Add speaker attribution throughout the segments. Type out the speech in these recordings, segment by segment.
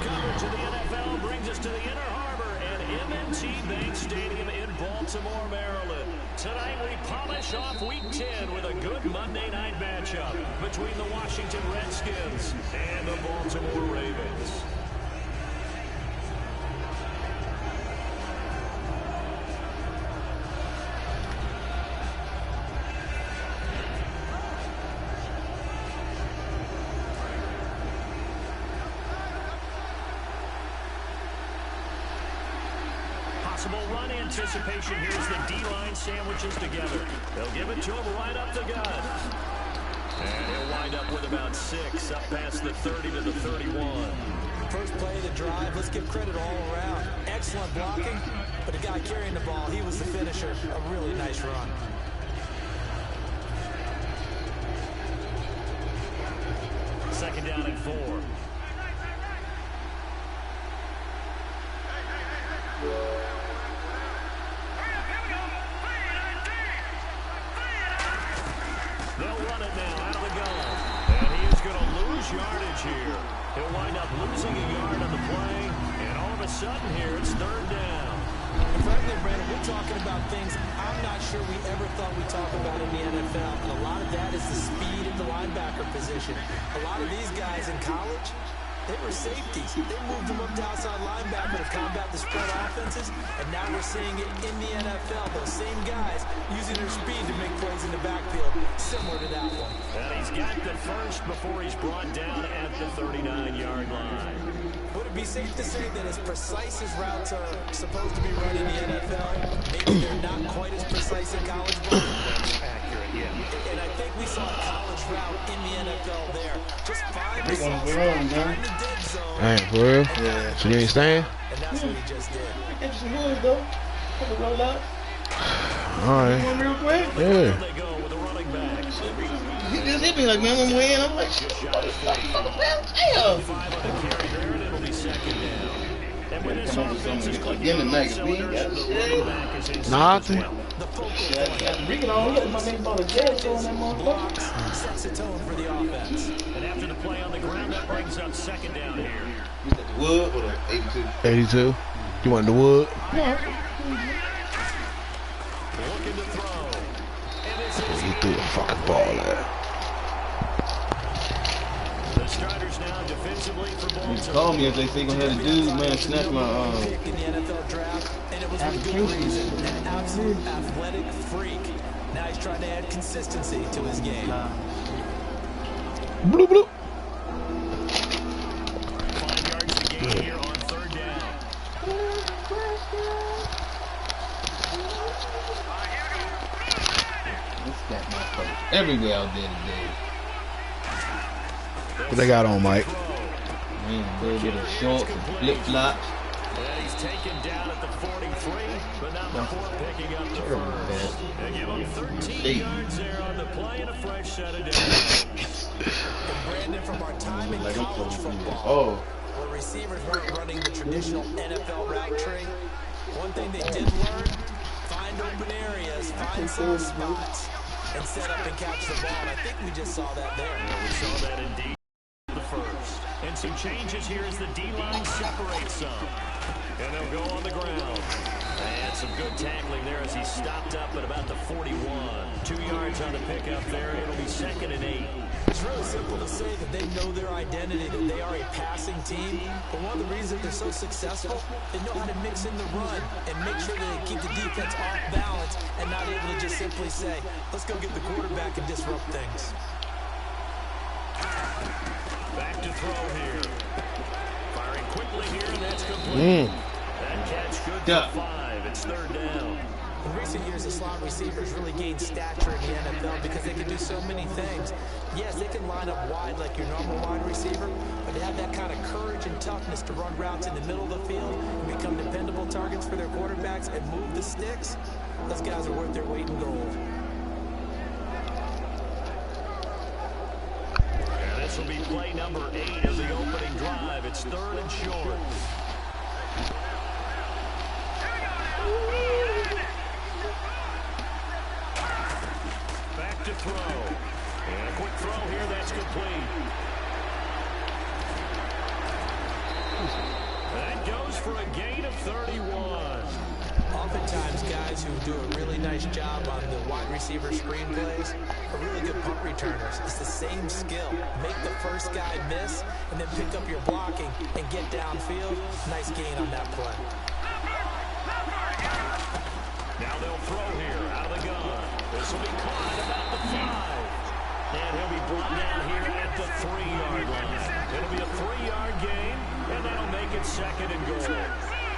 Speaker 1: coverage of the NFL brings us to the Inner Harbor and M&T Bank Stadium in Baltimore, Maryland. Tonight we polish off Week 10 with a good Monday night matchup between the Washington Redskins and the Baltimore Ravens. Run anticipation. Here's the D-line sandwiches together. They'll give it to him right up the gut. And he'll wind up with about 6 up past the 30 to the 31.
Speaker 2: First play of the drive, let's give credit all around. Excellent blocking, but the guy carrying the ball, he was the finisher. A really nice run.
Speaker 1: Second down and 4. They'll run it now out of the gun. And he is going to lose yardage here. He'll wind up losing a yard on the play. And all of a sudden here, it's third down.
Speaker 2: And frankly, Brandon, we're talking about things I'm not sure we ever thought we'd talk about in the NFL. And a lot of that is the speed at the linebacker position. A lot of these guys in college, they were safeties. They moved them up to outside linebacker to combat the spread offenses, and now we're seeing it in the NFL. Those same guys using their speed to make plays in the backfield, similar to that one.
Speaker 1: And he's got the first before he's brought down at the 39-yard line.
Speaker 2: Would it be safe to say that as precise as routes are supposed to be run in the NFL, maybe they're not quite as precise in college ball?
Speaker 1: That's accurate, yeah.
Speaker 2: And I think we saw a college route in the NFL there. Just 5
Speaker 3: We're gonna run, man.
Speaker 4: Hey, for real?
Speaker 3: Yeah.
Speaker 4: So you ain't staying?
Speaker 2: And that's what he just did.
Speaker 3: Get some wood, though. Come and roll out.
Speaker 4: Alright.
Speaker 3: One real quick.
Speaker 4: Yeah.
Speaker 1: They go with the running backs.
Speaker 3: He just hit me like, man, I'm way in. I'm like, motherfucker, damn.
Speaker 1: 5 on the carry there, and it'll be second down. And when this offense is clicking
Speaker 3: Give me
Speaker 1: on all
Speaker 3: Megan. We ain't
Speaker 1: cylinders,
Speaker 3: got
Speaker 1: the running back is in
Speaker 4: Nothing.
Speaker 3: Bring it on. Look, my nigga bought a gas on that motherfucker.
Speaker 2: Sets the tone for the offense.
Speaker 1: And after the play on the ground, that brings up second down here.
Speaker 3: You got the wood or the 82?
Speaker 4: 82. You want the wood?
Speaker 3: Yeah.
Speaker 1: Looking to throw. And this is
Speaker 4: He threw the fucking ball there.
Speaker 1: the starters now defensively for
Speaker 3: You
Speaker 1: Baltimore.
Speaker 3: call me if they think I'm gonna do, man, snatch my,
Speaker 2: Pick in the NFL draft, and it was with good reason. An absolute athletic freak. Now he's trying to add consistency to his game.
Speaker 4: Bloop, bloop.
Speaker 1: 5 yards to gain here on third down.
Speaker 3: Let's snatch my motherfuckers everywhere out there today.
Speaker 4: What they got on, Mike?
Speaker 3: Man, a little bit of shorts and flip-flops.
Speaker 1: And he's taken down at the 43, but not before picking up the first. They give him 13 yards there on the play and a fresh set of downs.
Speaker 2: And Brandon, from our time in college football,
Speaker 3: Oh,
Speaker 2: where receivers weren't running the traditional NFL route tree, one thing they did learn, find open areas, find soft spots, and set up and catch the ball. And I think we just saw that there.
Speaker 1: We saw that indeed the first. And some changes here as the D-line separates some. And they'll go on the ground. And some good tackling there as he stopped up at about the 41. 2 yards on the pickup there. It'll be second and 8.
Speaker 2: It's really simple to say that they know their identity, that they are a passing team. But one of the reasons they're so successful, they know how to mix in the run and make sure that they keep the defense off balance and not able to just simply say, let's go get the quarterback and disrupt things.
Speaker 1: Back to throw here. Firing quickly here, and that's complete. That catch good for 5. It's third down.
Speaker 2: In recent years, the slot receivers really gained stature in the NFL because they can do so many things. Yes, they can line up wide like your normal wide receiver, but they have that kind of courage and toughness to run routes in the middle of the field and become dependable targets for their quarterbacks and move the sticks. Those guys are worth their weight in gold.
Speaker 1: And this will be play number 8 of the opening drive. It's third and short. Back to throw. And a quick throw here. That's complete. That goes for a gain of 31.
Speaker 2: Oftentimes, guys who do a really nice job on the wide receiver screenplays are really good punt returners. It's the same skill. Make the first guy miss, and then pick up your blocking and get downfield. Nice gain on that play.
Speaker 1: Now they'll throw here out of the gun. This will be caught about the 5. And he'll be brought down here at the 3-yard line. It'll be a 3-yard gain, and that'll make it 2nd and goal.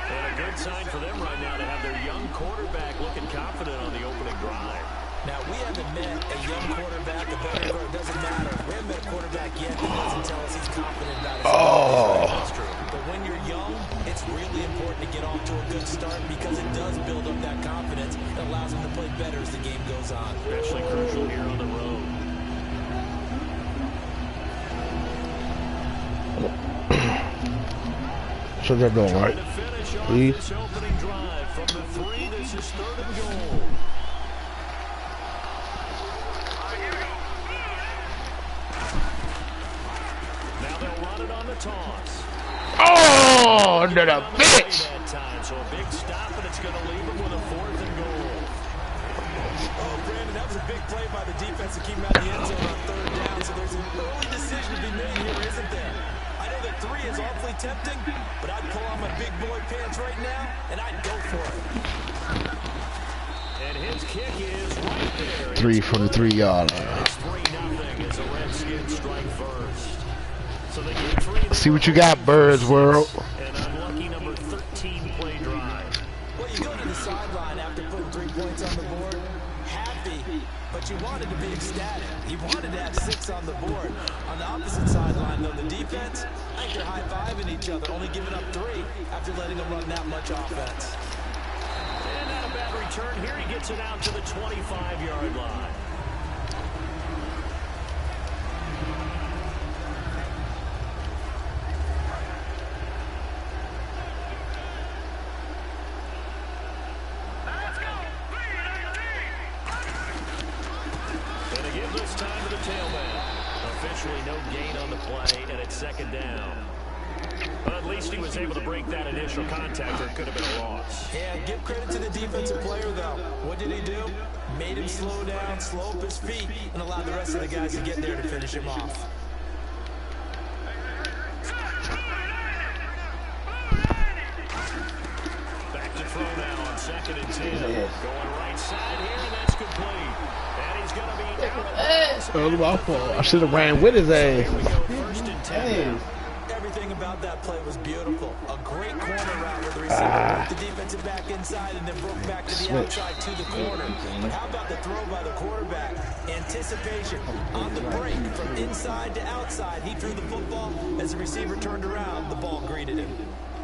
Speaker 1: And a good sign for them right now to have their young quarterback looking confident on the opening drive.
Speaker 2: Now, we haven't met a young quarterback, a veteran, or it doesn't matter. We haven't met a quarterback yet who doesn't tell us he's confident about his
Speaker 4: Oh.
Speaker 2: But when you're young, it's really important to get off to a good start because it does build up that confidence. It allows him to play better as the game goes on.
Speaker 1: Especially crucial here on the road.
Speaker 4: So they're doing right. Please.
Speaker 1: This opening drive from the 3, this is 3rd and goal. Now they'll run it on the toss.
Speaker 4: Oh, under the bitch.
Speaker 1: That time, so a big stop, and it's going to leave them with a 4th and goal.
Speaker 2: Oh, Brandon, that was a big play by the defense to keep him out of the end zone on 3rd down. So there's an early decision to be made here, isn't there? I know that 3 is awfully tempting, but I'd pull on my big boy pants right now, and I'd go for it.
Speaker 1: And his kick is right there.
Speaker 4: 3 from the 3-yard line.
Speaker 1: It's 3-0 as the Redskins strike first. So they get 3.
Speaker 4: See what you got, Birds World.
Speaker 1: An unlucky number 13 play drive.
Speaker 2: Well, you go to the sideline after putting 3 points on the board, happy, but you wanted to be ecstatic. You wanted to have 6 on the board. On the opposite sideline, though, the defense, I think they're high-fiving each other, only giving up 3 after letting them run that much offense.
Speaker 1: And not a bad return. Here he gets it out to the 25-yard line. Time to the tailback. Officially no gain on the play, and it's 2nd down. But at least he was able to break that initial contact, or it could have been a loss.
Speaker 2: Yeah, give credit to the defensive player, though. What did he do? Made him slow down, slow up his feet, and allowed the rest of the guys to get there to finish him off.
Speaker 1: Back to throw now on 2nd and 10. Going right side here, and that's complete. And he's going to be
Speaker 4: Oh, my fault. I should have ran with his ass.
Speaker 1: Here we go, 1st and 10.
Speaker 2: Everything about that play was beautiful. A great corner route where the receiver moved the defensive back inside and then broke back to the outside to the corner. But how about the throw by the quarterback? Anticipation on the break from inside to outside. He threw the football. As the receiver turned around, the ball greeted him.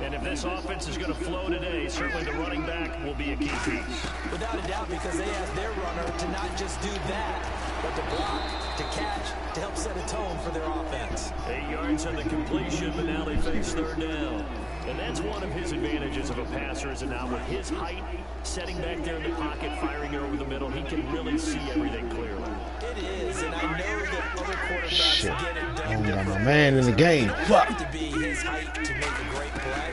Speaker 1: And if this offense is going to flow today, certainly the running back will be a key piece.
Speaker 2: Without a doubt, because they asked their runner to not just do that, but to block, to catch, to help set a tone for their offense.
Speaker 1: 8 yards on the completion, but now they face 3rd down. And that's one of his advantages of a passer, is that now with his height, setting back there in the pocket, firing it over the middle, he can really see everything clearly.
Speaker 2: It is, and I know that other quarterbacks get it done.
Speaker 4: I got my man in the game. Fuck.
Speaker 2: To be his height to make a great play.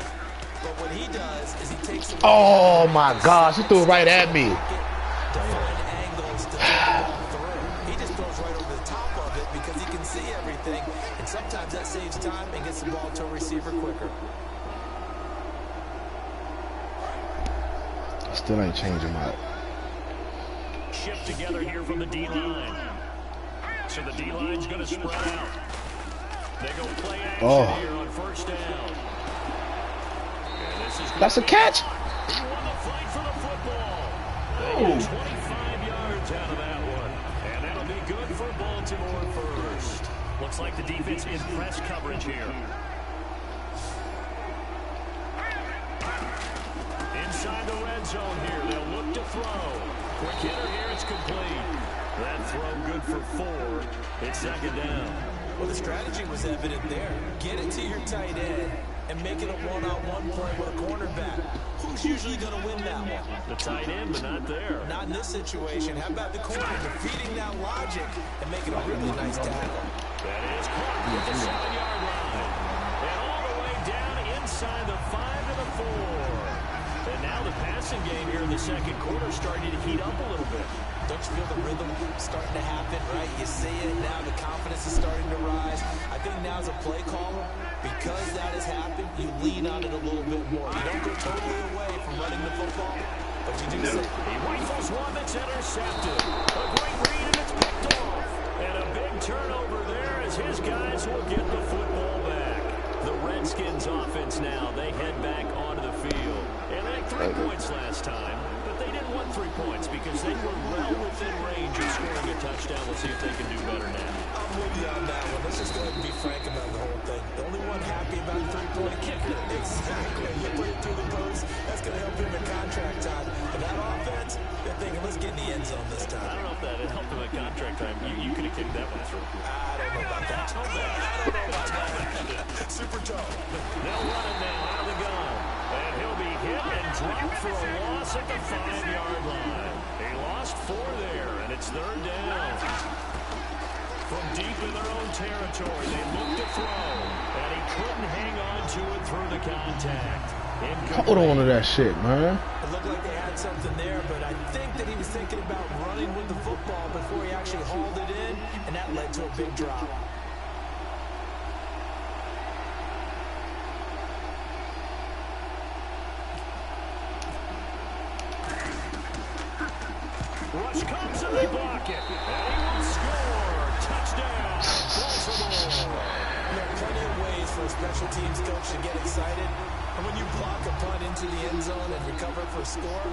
Speaker 2: But what he does is he takes away
Speaker 4: Oh, my gosh. He threw it right at me.
Speaker 2: to find angles to throw the ball through. He just throws right over the top of it because he can see everything. And sometimes that saves time and gets the ball to a receiver quicker.
Speaker 4: Still ain't changing my...
Speaker 1: Shift together here from the D-line. So the D-line's going to spread out. They go play action here on 1st down. And this is
Speaker 4: That's a catch.
Speaker 1: He won the fight for the football. They get 25 yards out of that one. And that'll be good for Baltimore first. Looks like the defense in press coverage here. Inside the red zone here. They'll look to throw. Quick hitter here. It's complete. That throw good for 4. It's 2nd down.
Speaker 2: Well, the strategy was evident there. Get it to your tight end and make it a one-on-one play with a cornerback. Who's usually going to win that one?
Speaker 1: The tight end, but not there.
Speaker 2: Not in this situation. How about the corner defeating that logic and making a really nice tackle?
Speaker 1: That is caught at the 7-yard line. And all the way down passing game here in the second quarter starting to heat up a little bit.
Speaker 2: Don't you feel the rhythm starting to happen, right? You see it, now the confidence is starting to rise. I think now as a play caller, because that has happened, you lean on it a little bit more. You don't go totally away from running the football, but you do say.
Speaker 1: He rifles one that's intercepted. A great read, and it's picked off. And a big turnover there as his guys will get the football back. The Redskins offense now, they head back onto the field. And they had 3 points last time, but they didn't want 3 points because they were well within range of scoring a touchdown. We'll see if they can do better now.
Speaker 2: I'm with you on that one. Let's just go ahead and be frank about the whole thing. The only one happy about the three-point kicker. Exactly. You put it through the post. That's going to help him in contract time. But that offense, they're thinking, let's get in the end zone this time.
Speaker 1: I don't know if that helped him in contract time. You could have kicked that one through.
Speaker 2: I don't know about that. I don't know about that. Super toe.
Speaker 1: They'll run it now out of the gun. And he'll be hit and dropped for a loss at the 5-yard line. He lost 4 there, and it's 3rd down. From deep in their own territory, they look to throw, and he couldn't hang on to it through the contact.
Speaker 4: Hold on to that shit, man.
Speaker 2: It looked like they had something there, but I think that he was thinking about running with the football before he actually hauled it in, and that led to a big drop.
Speaker 1: Rush comes and they block it. And he will score. Touchdown, Baltimore.
Speaker 2: There are plenty of ways for a special teams coach to get excited. And when you block a punt into the end zone and recover for a score,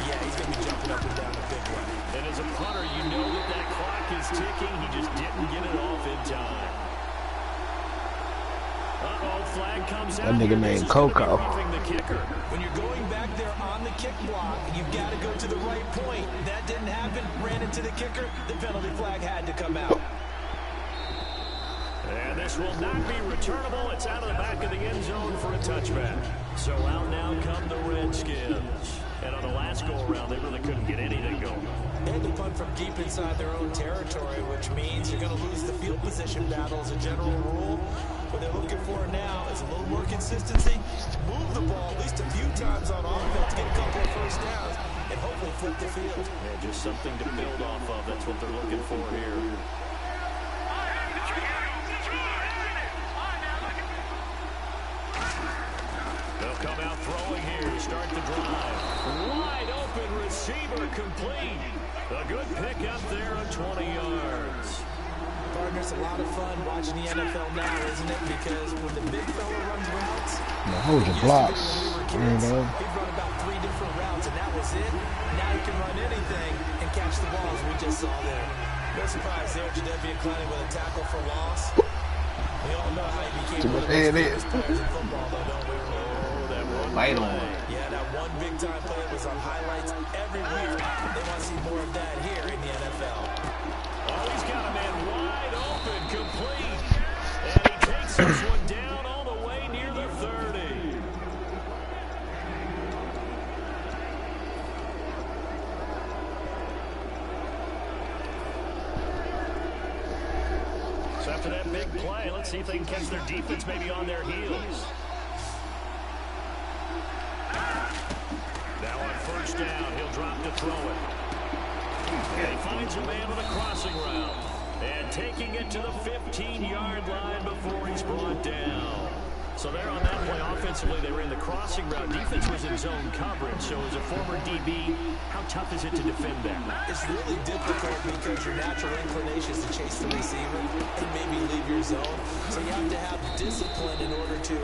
Speaker 2: yeah, he's going to be jumping up and down a big way.
Speaker 1: And as a punter, you know that clock is ticking. He just didn't get it off in time. Uh-oh, flag comes out.
Speaker 4: That nigga named Coco.
Speaker 1: The kicker.
Speaker 2: When you're going back there on the kick block, you've got to go to the right point. That didn't happen. Ran into the kicker. The penalty flag had to come out.
Speaker 1: And this will not be returnable. It's out of the back of the end zone for a touchback. So out now come the Redskins. And on the last go-around, they really couldn't get anything going.
Speaker 2: They had to punt from deep inside their own territory, which means you're going to lose the field position battle as a general rule. What they're looking for now is a little more consistency, move the ball at least a few times on offense, get a couple of first downs, and hopefully flip the field.
Speaker 1: Yeah, just something to build off of. That's what they're looking for here. They'll come out throwing here to start the drive. Wide open receiver complete. A good pick up there at 20 yards.
Speaker 2: Partner, it's a lot of fun watching the NFL now, isn't it? Because when the big fella runs routes,
Speaker 4: Hold your blocks.
Speaker 2: he'd run about 3 different routes, and that was it. Now he can run anything and catch the balls we just saw there. No surprise there, Jadeveon Clowney with a tackle for loss. We all know how he became one of the greatest players in football, though, don't we?
Speaker 4: Fight on.
Speaker 2: Yeah, that one big-time play was on highlights every week. They want to see more of that here in the NFL.
Speaker 1: Oh, he's got a man wide open, complete. And he takes this one down all the way near the 30. So after that big play, let's see if they can catch their defense maybe on their heels. Now on first down, he'll drop to throw it. And he finds a man with a crossing route. And taking it to the 15-yard line before he's brought down. So there on that play, offensively, they ran the crossing route. Defense was in zone coverage. So as a former DB, how tough is it to defend that?
Speaker 2: It's really difficult because your natural inclination is to chase the receiver and maybe leave your zone. So you have to have discipline in order to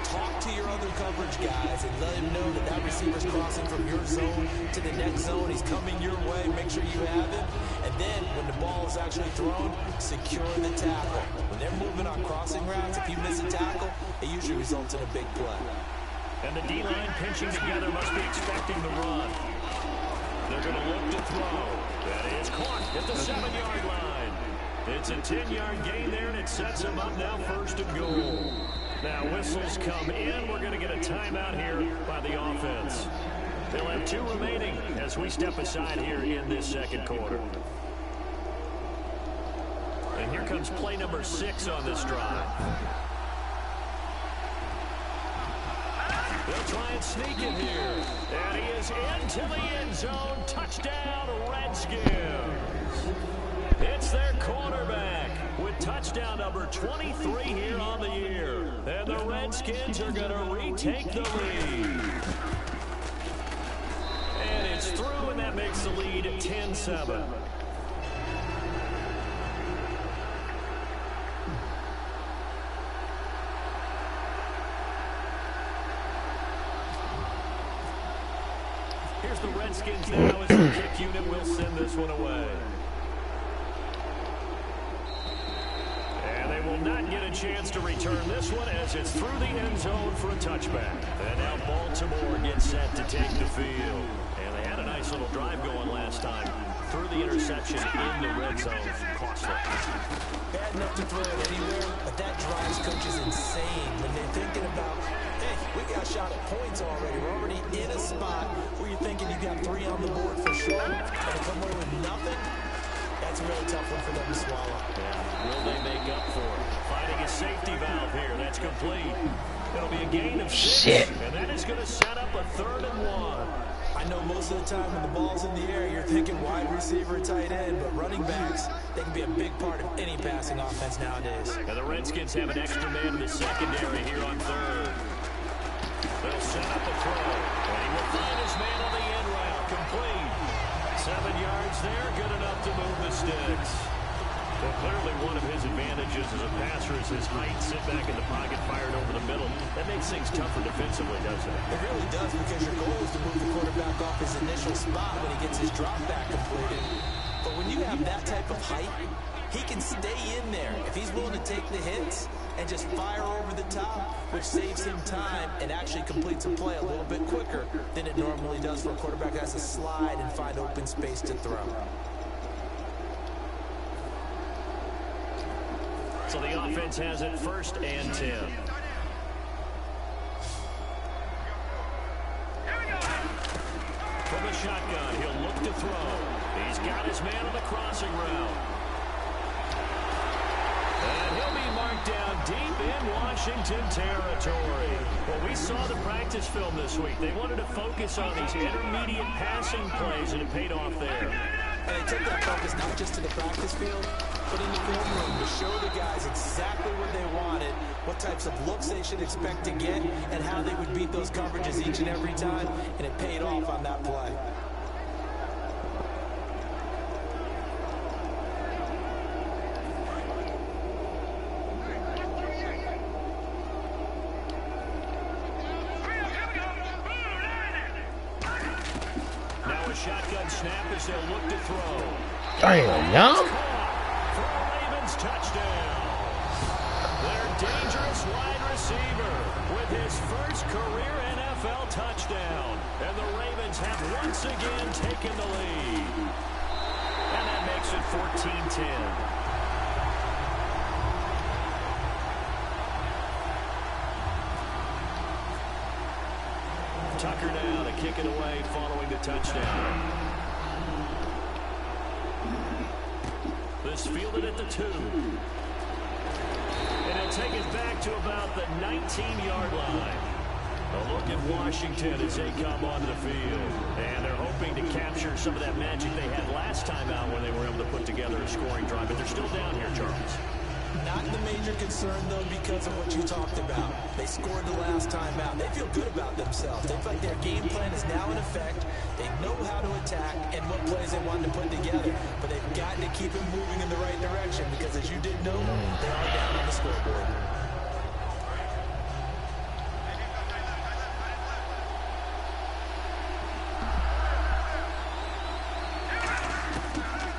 Speaker 2: talk to your other coverage guys and let him know that that receiver's crossing from your zone to the next zone. He's coming your way. Make sure you have him. And then when the ball is actually thrown, secure the tackle. When they're moving on crossing routes, if you miss a tackle, it usually results in a big play.
Speaker 1: And the D-line pinching together must be expecting the run. They're going to look to throw. That is caught at the 7-yard line. It's a 10-yard gain there, and it sets them up now first and goal. Now whistles come in. We're going to get a timeout here by the offense. They'll have 2 remaining as we step aside here in this second quarter. And here comes play number 6 on this drive. They'll try and sneak it here. And he is into the end zone. Touchdown, Redskins. It's their quarterback with touchdown number 23 here on the year. And the Redskins are going to retake the lead. And it's through, and that makes the lead 10-7. Here's the Redskins now as the kick unit will send this one away. And they will not get a chance to return this one as it's through the end zone for a touchback. And now Baltimore gets set to take the field. And they had a nice little drive going last time. Through the interception in the red zone. Costly.
Speaker 2: Bad enough to throw it anywhere, but that drives coaches insane when they're thinking about, hey, we got shot at points already. We're already in a spot where you're thinking you got 3 on the board for sure, and to come away with nothing, that's a really tough one for them to swallow.
Speaker 1: Yeah. Will they make up for it? Finding a safety valve here. That's complete. It'll be a gain of 6, and that is going to set up a 3rd and 1.
Speaker 2: I know most of the time when the ball's in the air, you're thinking wide receiver, tight end, but running backs, they can be a big part of any passing offense nowadays.
Speaker 1: And the Redskins have an extra man in the secondary here on 3rd. They'll set up a throw, and he will find his man on the end route, complete. 7 yards there, good enough to move the sticks. Well, clearly one of his advantages as a passer is his height. Sit back in the pocket, fired over the middle. That makes things tougher defensively, doesn't it?
Speaker 2: It really does, because your goal is to move the quarterback off his initial spot when he gets his drop back completed. But when you have that type of height, he can stay in there if he's willing to take the hits and just fire over the top, which saves him time and actually completes a play a little bit quicker than it normally does for a quarterback that has to slide and find open space to throw.
Speaker 1: So the offense has it 1st and 10. From the shotgun, he'll look to throw. He's got his man on the crossing route. And he'll be marked down deep in Washington territory. Well, we saw the practice film this week. They wanted to focus on these intermediate passing plays, and it paid off there.
Speaker 2: And they took that focus not just to the practice field, but in the film room to show the guys exactly what they wanted, what types of looks they should expect to get, and how they would beat those coverages each and every time, and it paid off on that play.
Speaker 1: Shotgun snap as they'll look to throw.
Speaker 4: Damn, young.
Speaker 1: For a Ravens touchdown. Their dangerous wide receiver with his first career NFL touchdown. And the Ravens have once again taken the lead. And that makes it 14-10. Tucker now to kick it away following the touchdown. This fielded at the 2. And he'll take it back to about the 19-yard line. A look at Washington as they come onto the field. And they're hoping to capture some of that magic they had last time out when they were able to put together a scoring drive. But they're still down here, Charles.
Speaker 2: Not the major concern, though, because of what you talked about. They scored the last time out. They feel good about themselves. They feel like their game plan is now in effect. They know how to attack and what plays they want to put together. But they've got to keep it moving in the right direction because, as you did know, they are down on the scoreboard.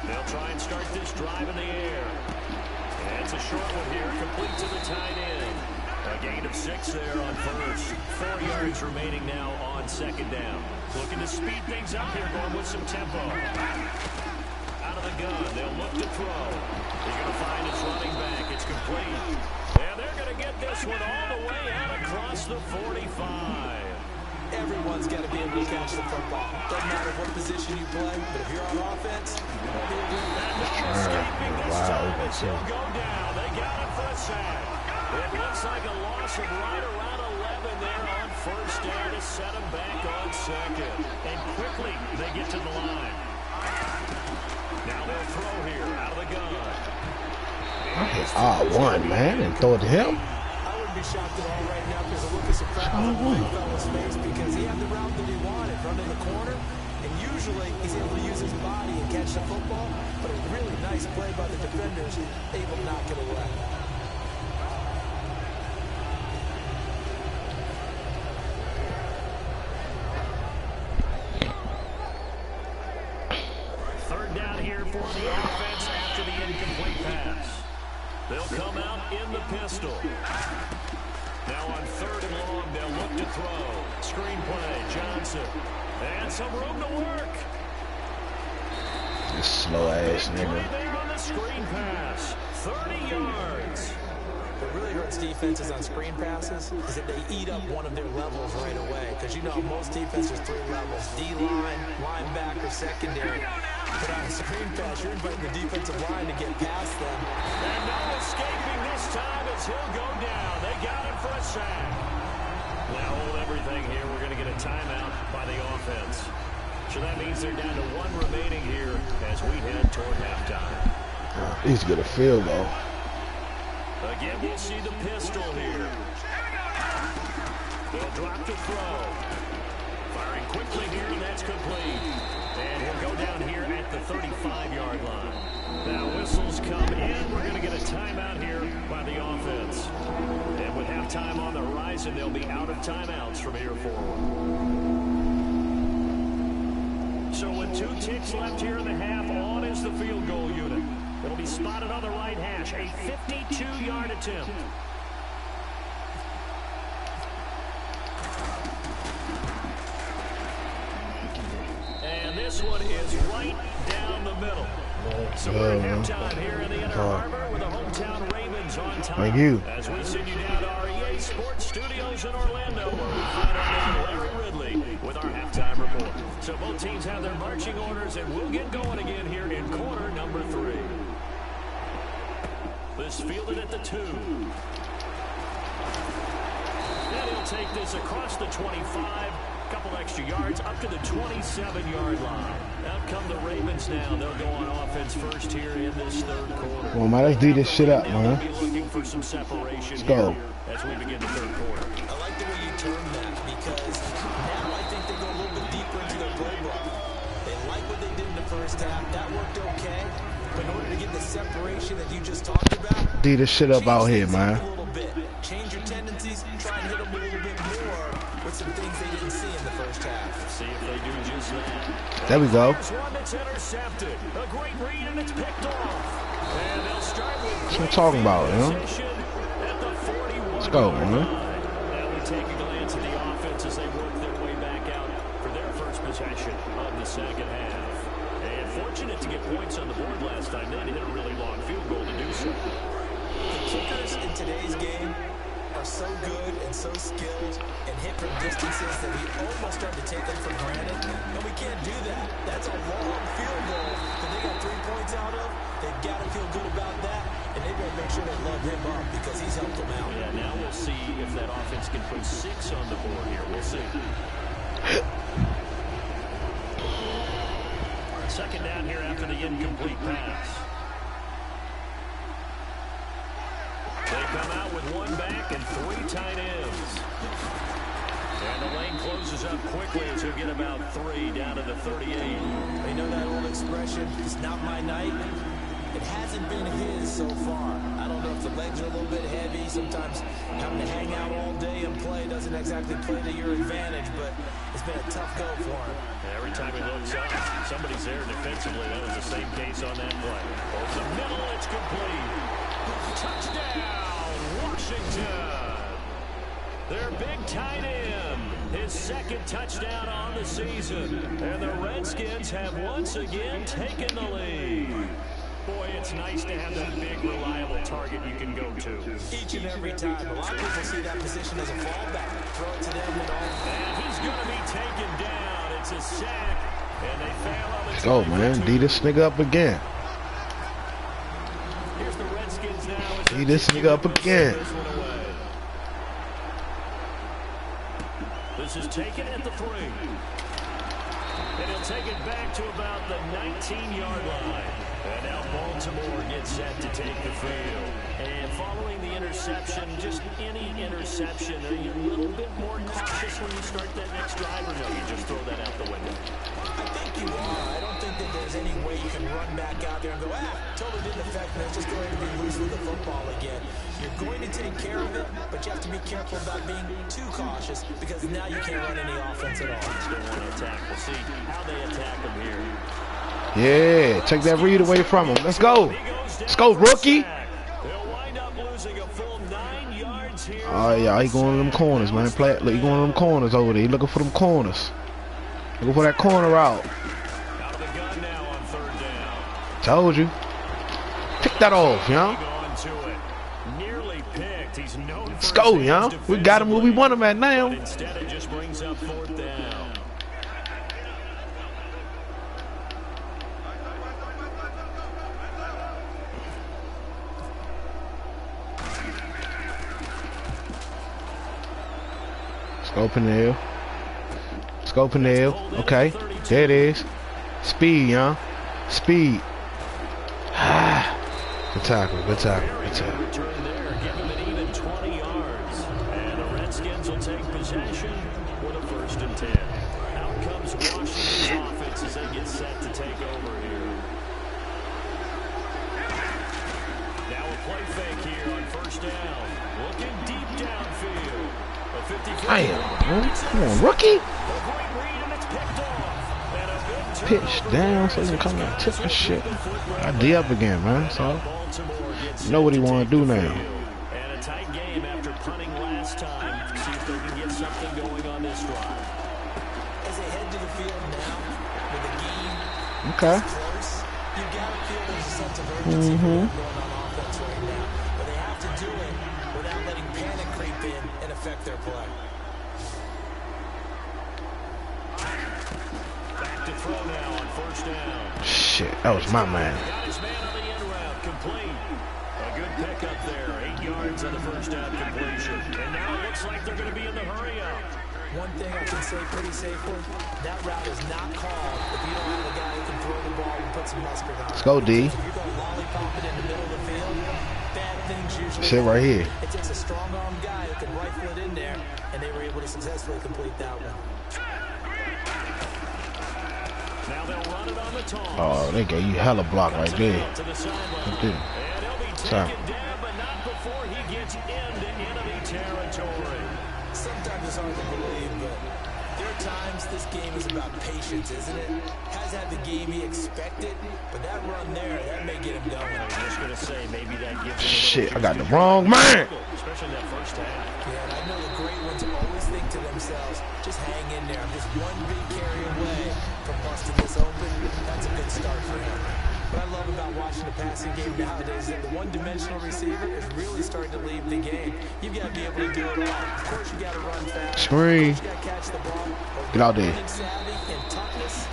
Speaker 1: They'll try and start this drive in the air. And it's a short one here, complete to the tight end. A gain of 6 there on 1st. 4 yards remaining now on 2nd down. Looking to speed things up here, going with some tempo. Out of the gun, they'll look to throw. He's going to find his running back. It's complete. And they're going to get this one all the way out across the 45.
Speaker 2: Everyone's got to be able to catch the football. Doesn't matter what position you play, but if you're on offense,
Speaker 1: escaping this time as he'll go down. They got it for a sack. It looks like a loss of right around 11 there on 1st down. set him back on second. And quickly, they get to the line. Now they'll throw here out of the gun.
Speaker 4: One, man, and throw it to him.
Speaker 2: I wouldn't be shocked at all right now because the look of surprise on the fella's face because he had the route that he wanted, run in the corner, and usually he's able to use his body and catch the football, but a really nice play by the defenders, able to knock it away.
Speaker 1: Third down here for the offense after the incomplete pass. They'll come out in the pistol. Now on third and long, they'll look to throw. Screen play, Johnson. And some room to work.
Speaker 4: This slow ass nigga.
Speaker 1: There on the screen pass. 30 yards.
Speaker 2: What really hurts defenses on screen passes is that they eat up one of their levels right away. Because you know most defenses 3 levels. D-line, linebacker, secondary. But on a screen pass, you're inviting the defensive line to get past them.
Speaker 1: And no escaping this time as he'll go down. They got him for a sack. Now hold everything here. We're going to get a timeout by the offense. So that means they're down to 1 remaining here as we head toward halftime.
Speaker 4: He's good a field goal.
Speaker 1: Again, we'll see the pistol here. They'll drop to throw. Firing quickly here, and that's complete. And he'll go down here at the 35-yard line. Now whistles come in. We're going to get a timeout here by the offense. And with halftime on the horizon, they'll be out of timeouts from here forward. So with 2 ticks left here in the half, on is the field goal unit. It'll be spotted on the right hash. A 52-yard attempt. And this one is right down the middle. So we're at halftime here in the Inner Harbor with the hometown Ravens on top.
Speaker 4: Thank you.
Speaker 1: As we send you down to our EA Sports Studios in Orlando, where we find our man Larry Ridley with our halftime report. So both teams have their marching orders, and we'll get going again here in quarter number 3. This fielded at the 2. And he'll take this across the 25. Couple extra yards up to the 27-yard line. Out come the Ravens now. They'll go on offense first here in this third quarter.
Speaker 4: Well, man, let's do this shit up, man.
Speaker 1: They'll be looking for some separation
Speaker 4: let's go.
Speaker 1: here as we begin the third quarter.
Speaker 2: I like the way you term that because now I think they go a little bit deeper into their playbook. They like what they did in the first half. That worked okay. But in order to get the separation that you just talked about,
Speaker 4: Do this shit up out here, man.
Speaker 2: a little bit. Change your tendencies, try and hit them a little bit more with some things they didn't see in the first half.
Speaker 1: See if they do just that.
Speaker 4: There we go.
Speaker 1: There's one that's intercepted. A great read, and it's picked off. And they'll start with
Speaker 4: That's what I'm talking about, you know?
Speaker 1: at the 41.
Speaker 4: Let's go, man.
Speaker 1: Now we take a glance at the offense as they work their way back out for their first possession of the second half. And fortunate to get points on the board last time. They hit a really long field goal to do so.
Speaker 2: The kickers in today's game are so good and so skilled and hit from distances that we almost start to take them for granted. And we can't do that. That's a long field goal that they got 3 points out of. They've got to feel good about that, and they've got to make sure they love him up because he's helped them out.
Speaker 1: Yeah, now we'll see if that offense can put 6 on the board here. We'll see. Second down here after the incomplete pass. They come out with 1 back and 3 tight ends. And the lane closes up quickly as he'll get about 3 down to the 38.
Speaker 2: You know that old expression, it's not my night? It hasn't been his so far. I don't know if the legs are a little bit heavy. Sometimes having to hang out all day and play doesn't exactly play to your advantage, but it's been a tough go for him.
Speaker 1: Every time he looks up, somebody's there defensively. That was the same case on that play. Over the middle, it's complete. Touchdown, Washington. Their big tight end, his 2nd touchdown on the season. And the Redskins have once again taken the lead. Boy, it's nice to have that big, reliable target you can go to.
Speaker 2: Each and every time. A lot of people see that position as a fallback. Throw it to them and all.
Speaker 1: And he's going to be taken down. It's a sack. And they fail on the
Speaker 4: Let's go, man. D this nigga up again.
Speaker 1: Here's the Redskins now.
Speaker 4: D this nigga up again.
Speaker 1: This is taken at the 3. And he'll take it back to about the 19-yard line. And now Baltimore gets set to take the field. And following the interception, just any interception, are you a little bit more cautious when you start that next drive, or no, you just throw that out the window?
Speaker 2: I think you are. I don't think that there's any way you can run back out there and go, totally didn't affect me. It's just going to be loose with the football again. You're going to take care of it, but you have to be careful about being too cautious because now you can't run any offense at all.
Speaker 1: Still want to attack. We'll see how they attack him here.
Speaker 4: Yeah, take that read away from him. Let's go. Let's go, rookie. Oh, yeah, he going to them corners, man. Look, he going to them corners over there. He looking for them corners. Looking for that corner out.
Speaker 1: Out of the gun now on 3rd down.
Speaker 4: Told you. Pick that off, y'all. Let's go, y'all. We got him where we want him at now.
Speaker 1: Instead, it just brings up 4th down.
Speaker 4: Scope and nail. Scope and nail. Okay. There it is. Speed, y'all. Speed. Good tackle. Good tackle. Good tackle.
Speaker 1: Return there. Give him an even 20 yards. And the Redskins will take possession with a 1st and 10. Out comes Washington's offense as they get set to take over here. Now a play fake here on 1st down. Looking deep downfield. A 54.
Speaker 4: Damn, come on, rookie. Pitch down so he can come and tip the shit. I D up again, man. So you know what he want to do now.
Speaker 1: And a tight game after punting last time. See if they can get something going on this drive.
Speaker 2: As they head to the field now, with the game
Speaker 4: Okay.
Speaker 2: close, you got to feel there's a sense of urgency going on offense right now. But they have to do it without letting panic creep in and affect their play.
Speaker 1: Back to throw now on 1st down.
Speaker 4: Shit, that was my man.
Speaker 1: Got his man on the end route, complete. A good pickup there, 8 yards on the 1st down completion. And now it looks like they're going to be in the hurry up.
Speaker 2: One thing I can say pretty safely, that route is not called if you don't have a guy who can throw the ball and put some mustard on it.
Speaker 4: Let's go, D.
Speaker 2: If you're going to lollipop it in the middle of the field, bad things usually
Speaker 4: Shit right here.
Speaker 2: It takes a strong-armed guy who can rifle it in there, and they were able to successfully complete that one.
Speaker 1: Now they'll run it on the toss.
Speaker 4: Oh, they gave you hella block right there.
Speaker 1: To the sideline.
Speaker 4: Right there.
Speaker 1: And he'll be
Speaker 4: Sorry.
Speaker 1: taken down, but not before he gets into enemy territory.
Speaker 2: Sometimes it's hard to believe, but there are times this game is about patience, isn't it? Has had the game he expected, but that run there, that may get him going.
Speaker 1: I was just going to say, maybe that gives him a
Speaker 4: Shit, I
Speaker 1: little
Speaker 4: got the wrong man.
Speaker 1: especially in that 1st half.
Speaker 2: Yeah, and I know the great ones always think to themselves, just hang in there. I'm just one big carry away from busting this open. That's a good start for him. What I love about watching the passing game nowadays is that the one-dimensional receiver is really starting to leave the game. You've got to be able to do it all. Of course, you got to run fast.
Speaker 4: Screen.
Speaker 2: You got to catch the ball.
Speaker 4: Get out there.
Speaker 2: Running savvy and toughness.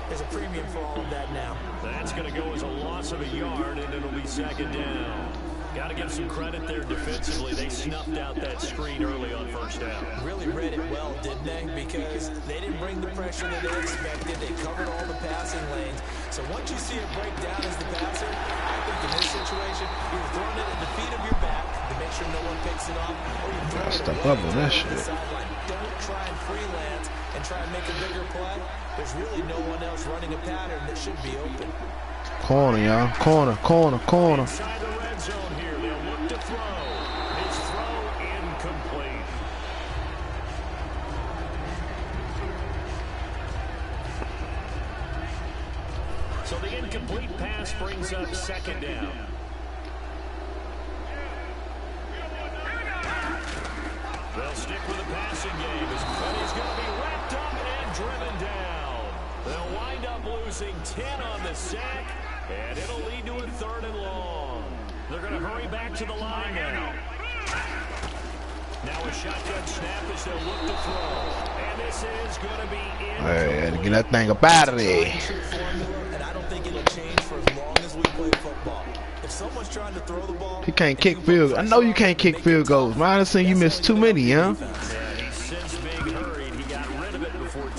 Speaker 2: There's a premium for all of that now.
Speaker 1: That's going to go as a loss of a yard, and it'll be 2nd down. Got to give some credit there defensively. They snuffed out that screen early on 1st down.
Speaker 2: Really read it well, didn't they? Because they didn't bring the pressure that they expected. They covered all the passing lanes. So once you see it break down as the passer, I think in this situation, you're throwing it at the feet of your back to make sure no one picks it off, or you're throwing it
Speaker 4: Step
Speaker 2: away
Speaker 4: up on that
Speaker 2: from the
Speaker 4: shit.
Speaker 2: sideline. Don't try and freelance and try and make a bigger play. There's really no one else running a pattern that should be open.
Speaker 4: Corner, y'all. Corner, corner, corner.
Speaker 1: Inside the red zone here, they'll look to throw. His throw incomplete. So the incomplete pass brings up 2nd down. They'll stick with the passing game, but he's going to be wrapped up and driven down. They'll wind up losing 10 on the sack, and it'll lead to a 3rd and long. They're going to hurry back to the line now. Now a shotgun snap as they'll look to throw. And this is going to be in.
Speaker 4: Hey, get that thing up out of there.
Speaker 2: And I don't think it'll change for as long as we play football. If someone's trying to throw the ball,
Speaker 4: He can't kick field. I know you can't kick field goals. Man, I done seen you miss too many, huh?
Speaker 1: Yeah, he's since been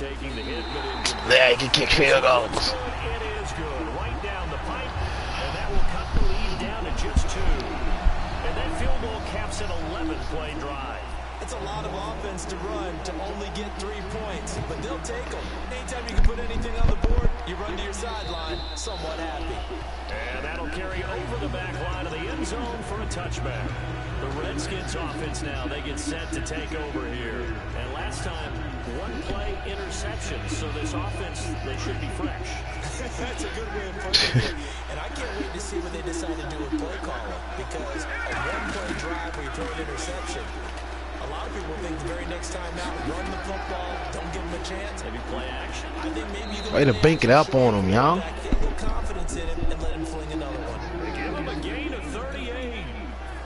Speaker 1: taking the hit, but incomplete.
Speaker 4: There, you can kick field goals.
Speaker 1: It is good, right down the pipe, and that will cut the lead down to just 2. And that field goal caps an 11-play drive.
Speaker 2: It's a lot of offense to run to only get 3 points, but they'll take them. Anytime you can put anything on the board, you run to your sideline, somewhat happy.
Speaker 1: And that'll carry over the back line of the end zone for a touchback. The Redskins offense now, they get set to take over here. And last time, 1-play interception, so this offense, they should be fresh.
Speaker 2: That's a good way of putting it. And I can't wait to see what they decide to do with play calling, because a 1-play drive where you throw an interception, a lot of people think the very next time out, run the football, don't give them a chance.
Speaker 1: Maybe play action.
Speaker 2: I think maybe you can
Speaker 4: way to bank it up on him, y'all.
Speaker 2: get a little confidence in him and let him fling another one.
Speaker 1: They give him a gain of 38.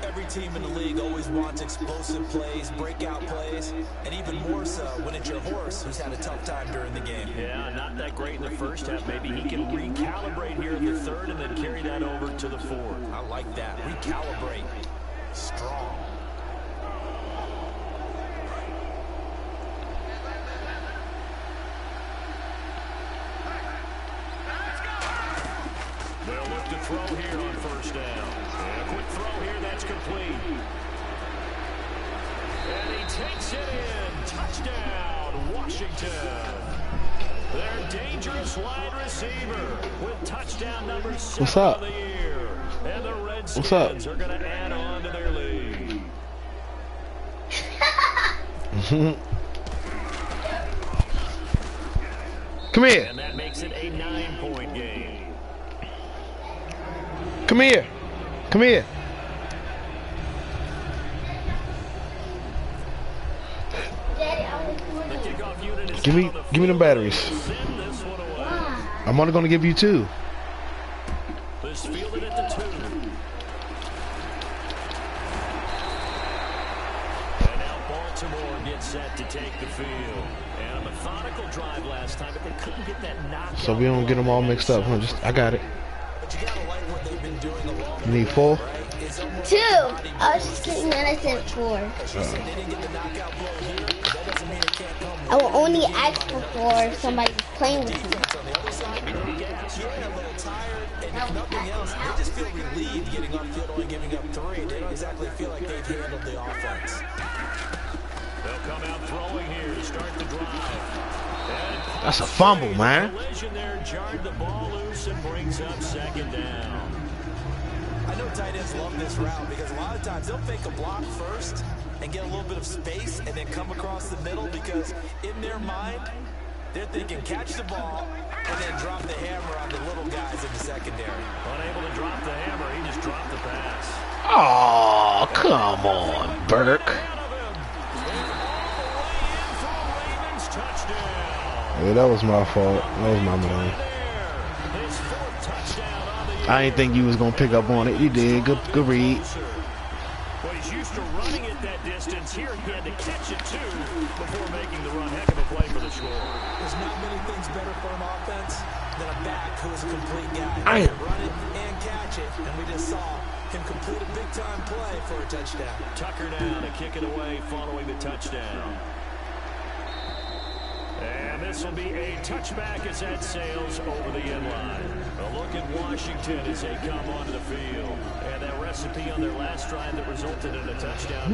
Speaker 2: Every team in the league always wants explosive plays, breakout plays, and even more so when it's your horse who's had a tough time during the game.
Speaker 1: Yeah, not that great in the first half. Maybe he can recalibrate here in the third and then carry that over to the fourth.
Speaker 2: I like that. Recalibrate. Strong.
Speaker 1: They'll look to throw here on first down. And a quick throw here, that's complete. And he takes it in. Touchdown, Washington. Their dangerous wide receiver with touchdown number 7
Speaker 4: What's up?
Speaker 1: of the year. And the Redskins
Speaker 4: What's up?
Speaker 1: are going to add on to their lead.
Speaker 4: Come here.
Speaker 1: And that makes it a 9-point game.
Speaker 4: Come here. Come here.
Speaker 1: The kickoff unit is
Speaker 4: Give me
Speaker 1: out on the
Speaker 4: them
Speaker 1: field.
Speaker 4: batteries.
Speaker 1: Send this one away.
Speaker 4: I'm only gonna give you 2.
Speaker 1: This fielded at the 2. And now Baltimore gets set to take the field. And a methodical drive last time, but they couldn't get that knockout.
Speaker 4: So we don't get them all mixed up, huh? I got it.
Speaker 2: But you gotta like what they've been doing along
Speaker 4: You need 4?
Speaker 2: It's almost
Speaker 5: 2. I was just kidding that I said 4.
Speaker 2: she said they didn't get the knockout blow here. That doesn't mean it can't come
Speaker 5: I will only ask for 4 if somebody's playing with me.
Speaker 2: on the other side. Yeah, a little tired, and if nothing else, they just feel relieved getting off field only giving up 3. They don't exactly feel like they've handled the offense.
Speaker 1: They'll come out throwing here to start the drive. And
Speaker 4: That's a fumble, man.
Speaker 1: collision there jarred the ball loose and brings up 2nd down.
Speaker 2: I know tight ends love this route because a lot of times they'll fake a block first and get a little bit of space and then come across the middle because in their mind, they're thinking catch the ball and then drop the hammer on the little guys in the secondary.
Speaker 1: Unable to drop the hammer, he just dropped the pass.
Speaker 4: Oh, come on, Burke. Yeah, that was my fault. That was my man. I didn't think you was gonna pick up on it. You did. Good read.
Speaker 1: Well, he's used to running it that distance. Here he had to catch it too before making the run. Heck of a play for the score.
Speaker 2: There's not many things better for an offense than a back who is a complete guy.
Speaker 4: I-
Speaker 2: Run it and catch it, and we just saw him complete a big-time play for a touchdown.
Speaker 1: Tucker down to kick it away following the touchdown. And this will be a touchback as that sails over the end line. A look at Washington as they come onto the field. And that recipe on their last drive that resulted in a touchdown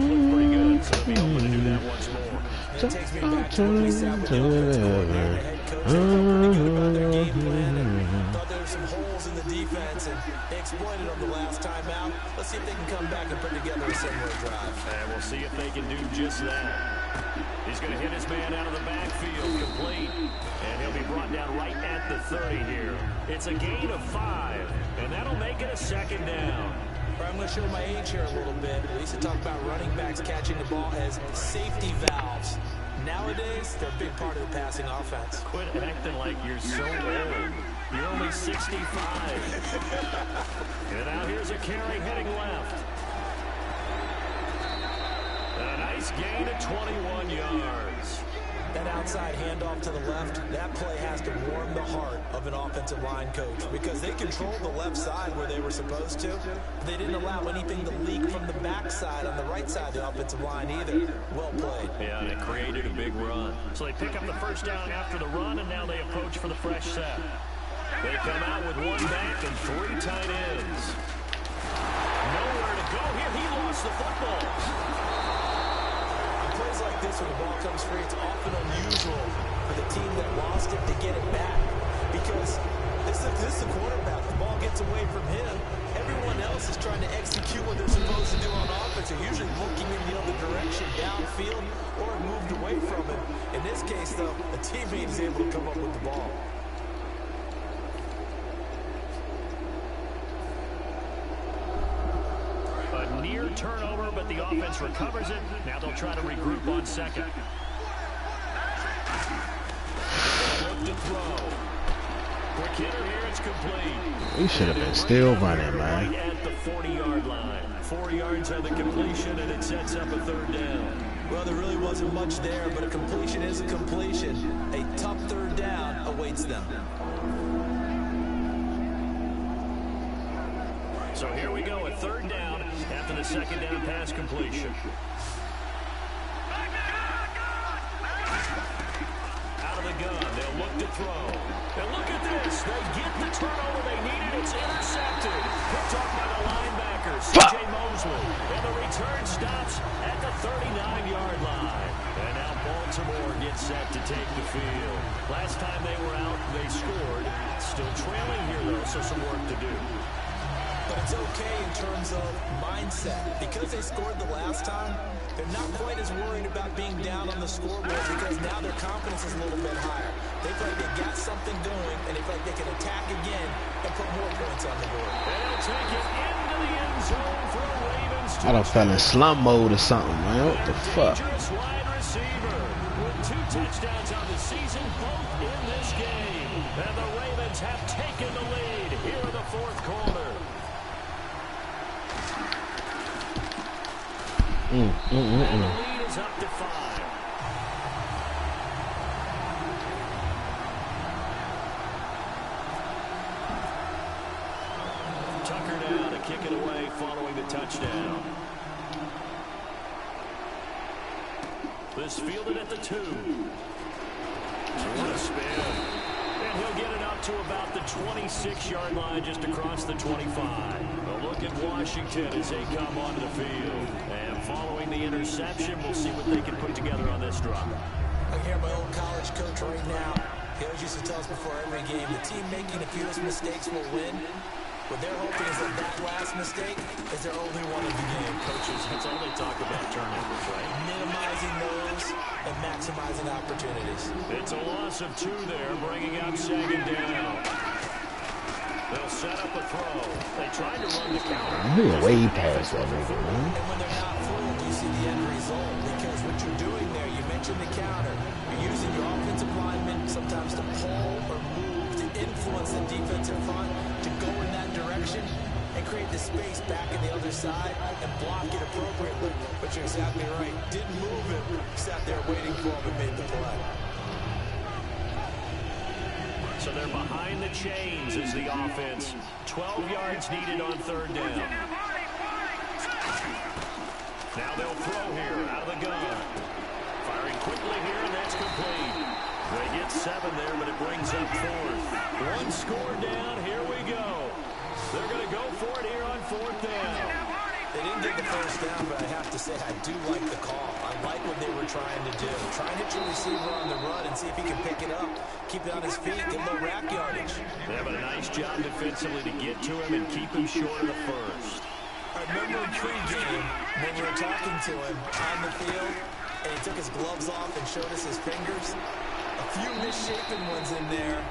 Speaker 1: looked pretty good. So they'll be hoping to do that once more.
Speaker 2: It takes me back to when we sat with the offense coordinator, the head coach. They felt pretty good about their game plan and thought there were some holes in the defense, and they exploited them the last time out. Let's see if they can come back and put together a similar drive.
Speaker 1: And we'll see if they can do just that. He's going to hit his man out of the backfield, complete. And he'll be brought down right at the 30 here. It's a gain of 5, and that'll make it a 2nd down.
Speaker 2: I'm going to show my age here a little bit. We used to talk about running backs catching the ball as safety valves. Nowadays, they're a big part of the passing offense.
Speaker 1: Quit acting like you're so old. You're only 65. And now here's a carry heading left. A nice gain of 21 yards.
Speaker 2: That outside handoff to the left, that play has to warm the heart of an offensive line coach because they controlled the left side where they were supposed to. They didn't allow anything to leak from the backside on the right side of the offensive line either. Well played.
Speaker 1: Yeah, and it created a big run. So they pick up the first down after the run, and now they approach for the fresh set. They come out with one back and 3 tight ends. Nowhere to go here. He lost the football.
Speaker 2: Plays like this, when the ball comes free, it's often unusual for the team that lost it to get it back because this is the quarterback. The ball gets away from him. Everyone else is trying to execute what they're supposed to do on offense. They're usually looking in the other direction, downfield, or moved away from it. In this case, though, a teammate is able to come up with the ball.
Speaker 1: Near turnover, but the offense recovers it. Now they'll try to regroup on second. Look to throw. Quick hitter here, it's complete.
Speaker 4: We should have been still running, man.
Speaker 1: Right at the 40-yard line. 4 yards on the completion, and it sets up a 3rd down.
Speaker 2: Well, there really wasn't much there, but a completion is a completion. A tough 3rd down awaits them.
Speaker 1: So here we go, a 3rd down after the 2nd down pass completion. Out of the gun, they'll look to throw. And look at this, they get the turnover they needed. It's intercepted. Picked off by the linebacker, C.J. Mosley. And the return stops at the 39-yard line. And now Baltimore gets set to take the field. Last time they were out, they scored. Still trailing here, though, so some work to do.
Speaker 2: But it's okay in terms of mindset. Because they scored the last time, they're not quite as worried about being down on the scoreboard because now their confidence is a little bit higher. They feel like they got something going, and they feel like they can attack again and put more points on the board.
Speaker 1: And they'll take it into the end zone for a Ravens.
Speaker 4: I done fell in slump mode or something, man. What the fuck?
Speaker 1: Dangerous wide receiver with 2 touchdowns on the season, both in this game. And the Ravens have taken the lead here in the 4th quarter. And the lead is up to 5. Tucker down to kick it away following the touchdown. This fielded at the 2. What a spin. And he'll get it up to about the 26-yard line, just across the 25. A look at Washington as they come onto the field. And following the interception, we'll see what they can put together on this drive.
Speaker 2: I can hear my old college coach right now. He always used to tell us before every game, the team making the fewest mistakes will win. What they're hoping is that last mistake is their only one of the game.
Speaker 1: Coaches, that's all they talk about, turnovers, right?
Speaker 2: Minimizing those and maximizing opportunities.
Speaker 1: It's a loss of 2 there, bringing up 2nd down. They'll set up a throw. They tried to run the counter.
Speaker 4: He way past that nigga, man.
Speaker 2: And when they're not fooled, you see the end result. Because what you're doing there, you mentioned the counter. You're using your offensive linemen sometimes to pull or move to influence the defensive front to go in that direction and create the space back in the other side and block it appropriately. But you're exactly right. Didn't move it. Sat there waiting for him and made the play.
Speaker 1: So they're behind the chains as the offense. 12 yards needed on 3rd down. Now they'll throw here out of the gun. Firing quickly here, and that's complete. They get 7 there, but it brings up 4th. 1 score down. Here we go. They're going to go for it here on 4th down.
Speaker 2: They didn't get the first down, but I have to say I do like the call. I like what they were trying to do. Try and hit your receiver on the run and see if he can pick it up. Keep it on his feet, get a little rack yardage.
Speaker 1: They have a nice job defensively to get to him and keep him short of the first.
Speaker 2: I remember in pregame when we were talking to him on the field, and he took his gloves off and showed us his fingers. A few misshapen ones in there,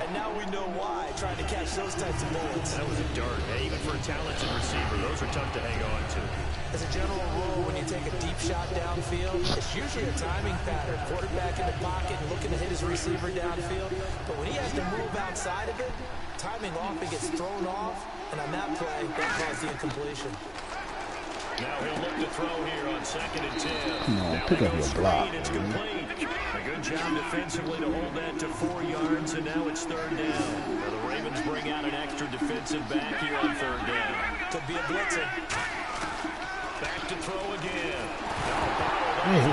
Speaker 2: and now we know why, trying to catch those types of bullets.
Speaker 1: That was a dart. Hey, even for a talented receiver, those are tough to hang on to.
Speaker 2: As a general rule, when you take a deep shot downfield, it's usually a timing pattern. Quarterback in the pocket and looking to hit his receiver downfield. But when he has to move outside of it, timing off, it gets thrown off, and on that play, that caused the incompletion.
Speaker 1: Now he'll look to throw here on 2nd and 10.
Speaker 4: Come on, pick up your block.
Speaker 1: It's complete. A good good job defensively to hold that to 4 yards, and now it's 3rd down. Now the Ravens bring out an extra defensive back here on 3rd down.
Speaker 2: Could be a blitzer.
Speaker 1: Back to throw again.
Speaker 4: Man,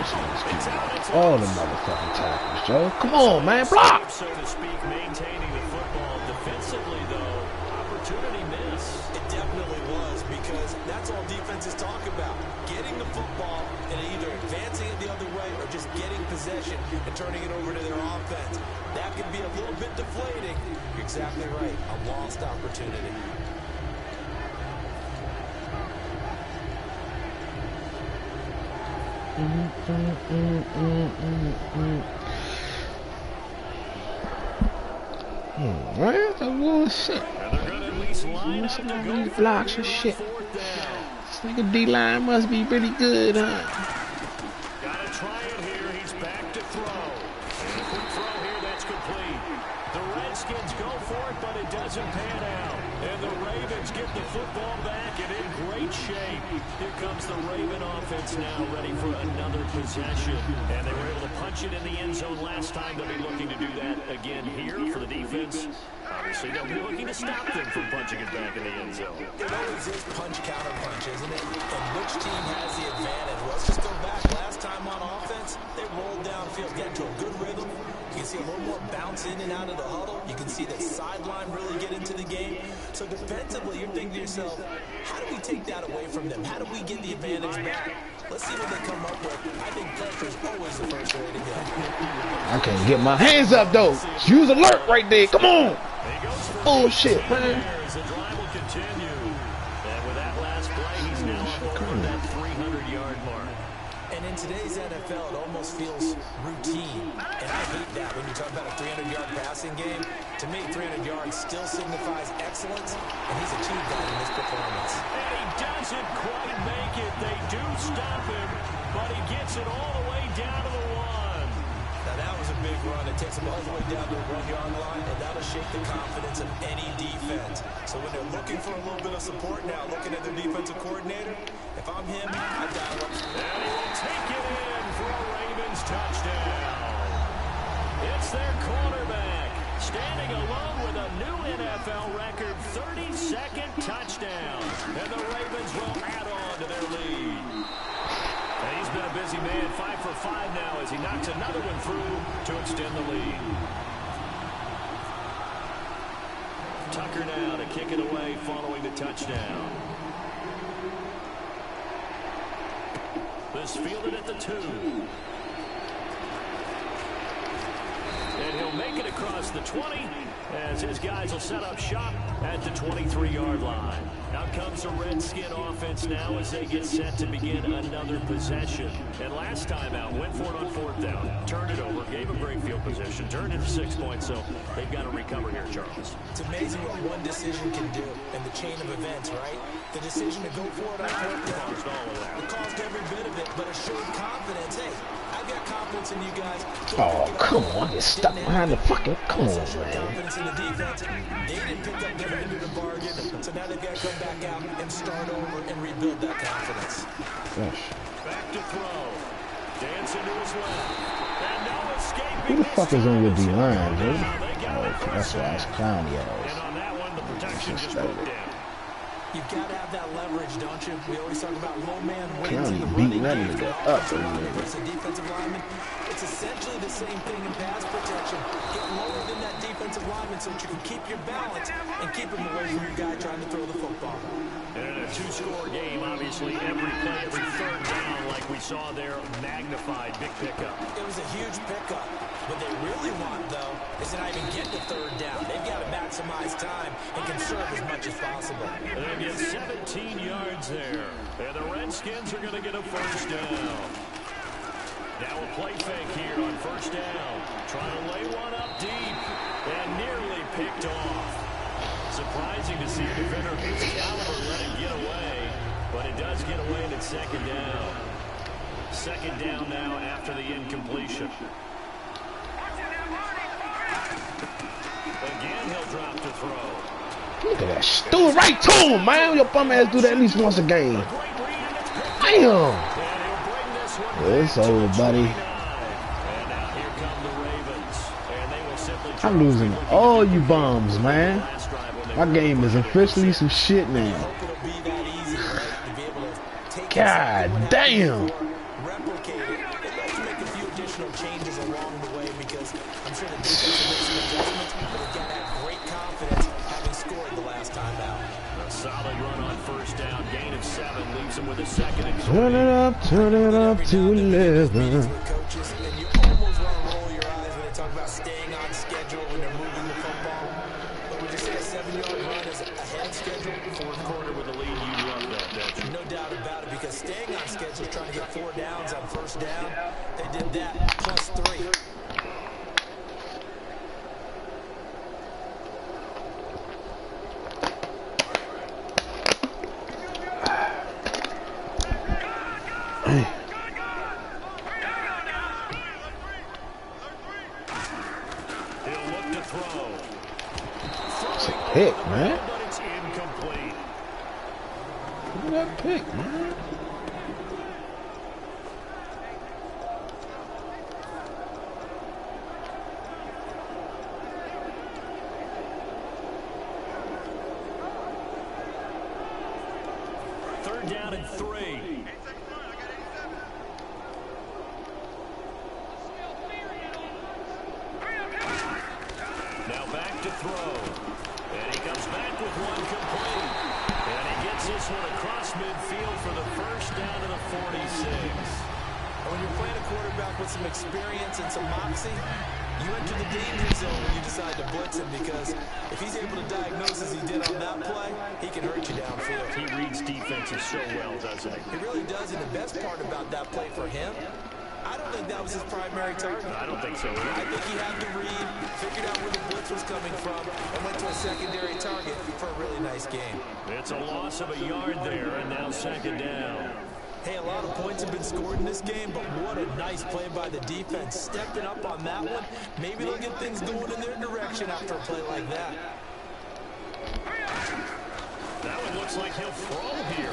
Speaker 4: all the motherfucking tackles, Joe. Come on, man, block.
Speaker 1: So to speak, maintaining the football defensively, though. Opportunity miss.
Speaker 2: It definitely was, because that's all defenses talk about. Getting the football and either advancing it the other way or just getting possession and turning it over to their offense. That can be a little bit deflating. You're exactly right. A lost opportunity.
Speaker 4: Well, that was shit.
Speaker 1: Some
Speaker 4: of these blocks and shit. This nigga D-line must be pretty good, huh?
Speaker 1: Gotta try it here. He's back to throw. And a quick throw here that's complete. The Redskins go for it, but it doesn't pan out. And the Ravens get the football back and in great shape. Here comes the Raven offense now, ready for another possession. And they were able to punch it in the end zone last time. They'll be looking to do that again here for the defense. Obviously, they'll be looking to stop them from punching it back in the end zone.
Speaker 2: It always is punch-counter-punch, isn't it? And which team has the advantage? Well, let's just go back. Last time on offense, they rolled downfield, get into a good rhythm. You can see a little more bounce in and out of the huddle. You can see the sideline really get into the game. So defensively, you're thinking to yourself, how do we take that away from them? How do we get the advantage back? Let's see what they come up with. I think pressure is always the first way to go.
Speaker 4: I can't get my hands up, though. Use alert right there. Come on. Bullshit, man.
Speaker 1: The drive will continue. And with that last play, he's now over that 300-yard mark.
Speaker 2: And in today's NFL, it almost feels routine. And I hate that when you talk about a 300-yard passing game. To me, 300 yards still signifies excellence, and he's achieved that in this performance.
Speaker 1: And he doesn't quite make it. They do stop him, but he gets it all the way down to the 1.
Speaker 2: Now, that was a big run. It takes him all the way down to the 1-yard line, and that'll shake the confidence of any defense. So when they're looking for a little bit of support now, looking at their defensive coordinator, if I'm him, I dial up.
Speaker 1: And he will take it in for a Ravens touchdown. It's their quarterback, standing alone with a new NFL record 32nd touchdown. And the Ravens will add on to their lead. And he's been a busy man, 5 for 5 now as he knocks another one through to extend the lead. Tucker now to kick it away following the touchdown. This fielded at the 2. And he'll make it across the 20 as his guys will set up shop at the 23-yard line. Out comes the Redskin offense now as they get set to begin another possession. And last time out, went for it on 4th down, turned it over, gave a great field position, turned it for 6 points, so they've got to recover here, Charles.
Speaker 2: It's amazing what one decision can do in the chain of events, right? The decision to go for it on 4th down. It caused every bit of it, but it showed confidence. Hey, I've got confidence in you guys.
Speaker 4: Oh, come on. Get stuck behind the fucking... Come on, man.
Speaker 2: Confidence in the defense. They didn't pick up their end of the bargain, so now they've got to come back out and start over and rebuild that confidence.
Speaker 4: Gosh.
Speaker 1: Back to throw. Dancing to his left. And no escaping.
Speaker 4: Who the fuck is on your D-line, dude? Oh, that's why it's clowny
Speaker 1: And
Speaker 4: ass.
Speaker 1: on that one, the protection just broke down.
Speaker 2: You've got to have that leverage, don't you? We always talk about low man wins
Speaker 4: Clowny
Speaker 2: in the
Speaker 4: beating
Speaker 2: running
Speaker 4: that
Speaker 2: game.
Speaker 4: nigga up.
Speaker 2: As a defensive lineman, it's essentially the same thing in pass protection. Get lower than that defensive lineman so that you can keep your balance and keep him away from your guy trying to throw the football.
Speaker 1: And in a 2-score game, obviously, every play, every 3rd down, like we saw there, magnified, big pickup.
Speaker 2: It was a huge pickup. What they really want, though, is to not even get the 3rd down. They've got to maximize time and conserve as much as possible.
Speaker 1: And they get 17 yards there. And the Redskins are going to get a 1st down. Now a play fake here on 1st down. Trying to lay one up deep and nearly picked off. Surprising to see a defender of his caliber let him get away, but it does get away and it's 2nd down. 2nd down now after the incompletion. Again, he'll drop to throw.
Speaker 4: Look at that. Do it right to him, man. Your bum ass do that at least once a game. Damn. It's over, buddy.
Speaker 1: And now here come
Speaker 4: I'm losing all you bums, man. My game is officially some shit now. God damn.
Speaker 2: Replicate it. They'd like to make a few additional changes along the way because I'm sure the defense will make some adjustments, but again, have great confidence having scored the last time out.
Speaker 1: A solid run on first down. Gain of 7 leaves him with a second and 20.
Speaker 4: Turn it up to 11.
Speaker 2: Coaches, and you almost want to roll your eyes when they talk about staying on schedule when they're moving the football. But would you say a 7-yard run is ahead of schedule?
Speaker 1: Fourth quarter with a lead. You love that, don't you?
Speaker 2: No doubt about it, because staying on schedule is trying to get 4 downs on first down. They did that plus 3.
Speaker 1: He'll look to throw.
Speaker 4: It's a pick, man.
Speaker 1: But it's incomplete.
Speaker 4: Look at that pick, man.
Speaker 1: Third down and 3. Now back to throw. And he comes back with one complete. And he gets this one across midfield for the first down to the 46.
Speaker 2: When you're playing a quarterback with some experience and some moxie, you enter the danger zone when you decide to blitz him, because if he's able to diagnose as he did on that play, he can hurt you downfield.
Speaker 1: He reads defenses so well, doesn't he?
Speaker 2: He really does, and the best part about that play for him, I don't think that was his primary target.
Speaker 1: I don't think so either.
Speaker 2: I think he had the read, figured out where the blitz was coming from, and went to a secondary target for a really nice game.
Speaker 1: It's a loss of a yard there, and now second down.
Speaker 2: Hey, a lot of points have been scored in this game, but what a nice play by the defense. Stepping up on that one, maybe they'll get things going in their direction after a play like that.
Speaker 1: That one looks like he'll throw here.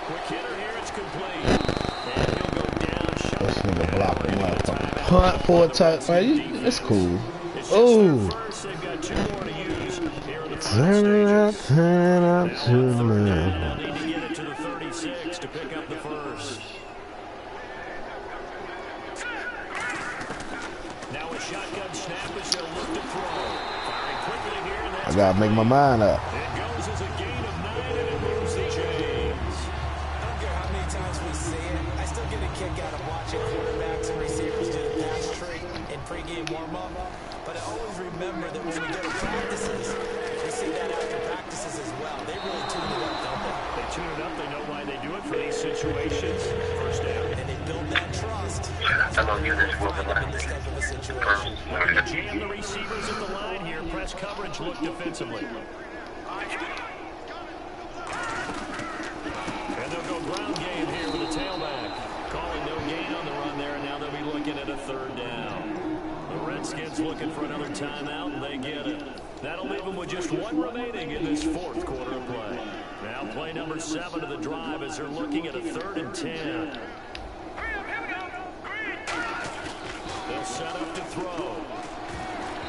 Speaker 1: Quick hitter here, it's complete. And he'll go down short.
Speaker 4: This nigga blocked him up. Punt for a touchdown. That's cool. Oh.
Speaker 1: They've got 2 more to use here in the
Speaker 4: Turn it up to
Speaker 1: They'll
Speaker 4: 11.
Speaker 1: need to get it to the 36 to pick up the first. Now a shotgun snap as he'll look to throw. Firing quickly here, and that's
Speaker 4: I gotta make my mind up.
Speaker 1: it goes as a gain of 9, and it moves the chains.
Speaker 2: I don't care how many times we see it, I still get a kick out of watching quarterbacks and receivers do the pass tree in pregame warm-up. But I always remember that when we go to practices, we see that after practices as well. They really tune it up, don't they?
Speaker 1: They tune it up. They know why they do it for these situations. First down.
Speaker 2: And they build that trust. That's what we really find them in this type of a situation.
Speaker 1: Looking to jam the receivers at the line here. Press coverage, look defensively. And they'll go ground game here with a tailback. Calling no gain on the run there, and now they'll be looking at a third down. The Redskins looking for another timeout, and they get it. That'll leave them with just 1 remaining in this fourth quarter of play. Now play number 7 of the drive as they're looking at a 3rd and 10. They'll set up to throw.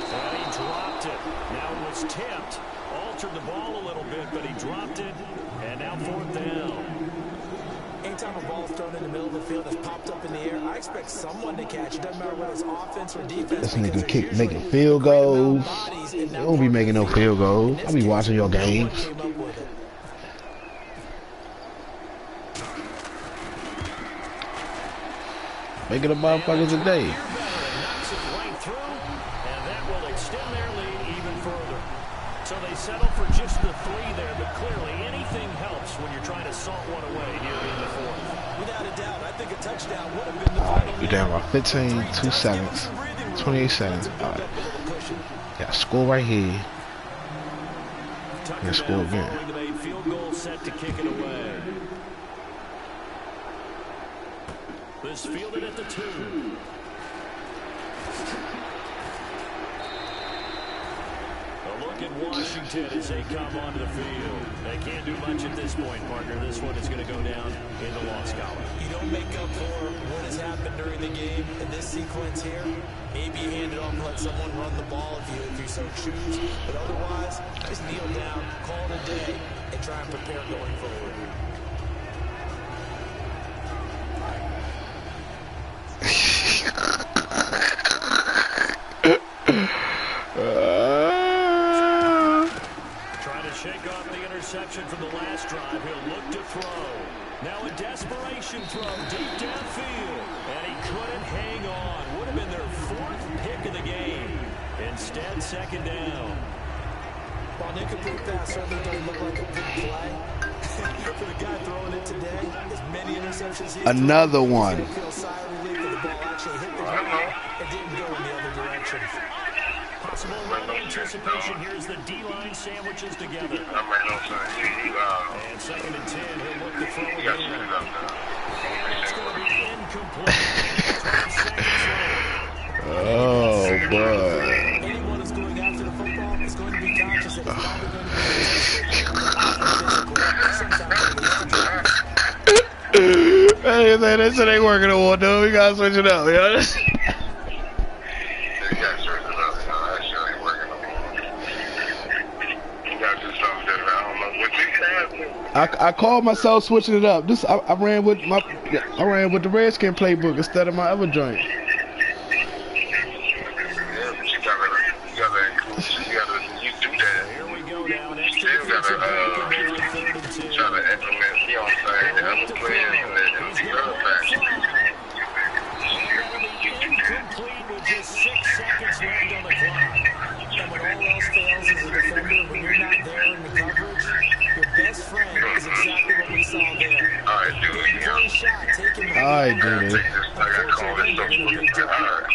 Speaker 1: And he dropped it. Now it was tipped. Altered the ball a little bit, but he dropped it. And now 4th down.
Speaker 2: Anytime a ball is thrown in the middle of the field, it's popped up in the air, I expect someone to catch it. Doesn't matter whether it's offense or defense.
Speaker 4: This nigga keep making field goals. They don't be making no field goals. I be watching your games. Making the motherfuckers a day.
Speaker 1: Knocks it right through, and that will extend their lead even further. So they settle for just the 3 there, but clearly anything helps when you're trying to salt one away here in the 4th.
Speaker 2: Without a doubt, I think a touchdown would have been the final.
Speaker 4: You're down by 15, 2 seconds, 28 seconds. All right. Got to score right here.
Speaker 1: Tucker
Speaker 4: score
Speaker 1: down
Speaker 4: again.
Speaker 1: following the made field goal, set to kick it away. This fielded at the 2. A look at one Washington as they come onto the field. They can't do much at this point, partner. This one is going to go down in the loss column.
Speaker 2: You don't make up for what has happened during the game in this sequence here. Maybe hand it off and let someone run the ball if you so choose. But otherwise, just kneel down, call it a day, and try and prepare going forward.
Speaker 1: Trying to shake off the interception from the last drive. He'll look to throw. Now a desperation throw deep downfield. And he couldn't hang on. Would have been their 4th pick of the game. Instead, 2nd down.
Speaker 2: While incomplete pass certainly doesn't look like a big play, for the guy throwing it today, as many interceptions he
Speaker 4: Another one.
Speaker 2: feel sigh of relief that the ball actually hit the ground and didn't go in the other direction.
Speaker 1: Possible run anticipation. Here's the D-line sandwiches together. And 2nd and 10. He'll look to throw again. It's going to be incomplete. 12 seconds left.
Speaker 4: Oh, boy.
Speaker 2: Anyone who's going after the football is going to be conscious that it's probably going to be
Speaker 4: Hey, man, that shit ain't working no more, dude. We gotta switch it up, yo. I called myself switching it up. I ran with the Redskin playbook instead of my other joint.
Speaker 6: You do that.
Speaker 1: Here we go now. Next to
Speaker 6: Still
Speaker 1: the
Speaker 6: gotta
Speaker 1: defensive back in there on 3rd and 2.
Speaker 6: try to implement, you know what I'm saying, the other players and the other facts.
Speaker 1: Incomplete with just 6 seconds left on the clock.
Speaker 2: And when all else fails as a defender, when you're not there in the coverage, your best friend is exactly what we saw there.
Speaker 6: All right, dude.
Speaker 2: Take a shot, take him.
Speaker 4: Alright, dude.
Speaker 6: I gotta call this stuff. All right.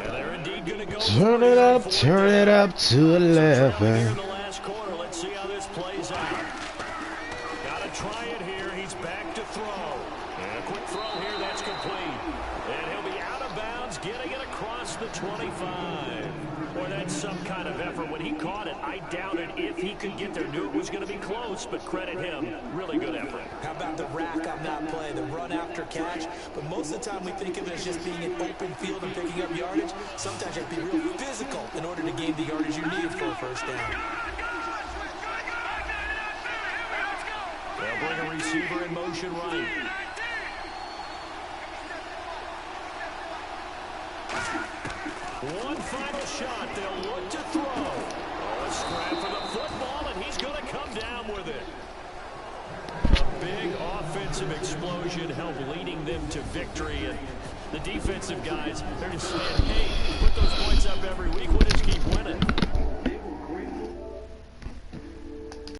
Speaker 1: And they're indeed going to go.
Speaker 4: Turn it up to 11.
Speaker 1: Here in the last quarter. Let's see how this plays out. Got to try it here. He's back to throw. And a quick throw here. That's complete. And he'll be out of bounds, getting it across the 25. Boy, that's some kind of effort. When he caught it, I doubted if he could get there. Knew it was going to be close, but credit him. Really good effort.
Speaker 2: How about the rack on that play, the run after catch? But most of the time we think of it as just being an open field and picking up yardage. Sometimes you have to be real physical in order to gain the yardage you need for a first down.
Speaker 1: They'll bring a receiver in motion right. One final shot. They'll look to throw. Oh, a scrap for the football, and he's going to come down with it. A big offensive explosion helped leading them to victory. And the defensive guys, they're just saying, hey, put those points up every week. We'll just keep winning.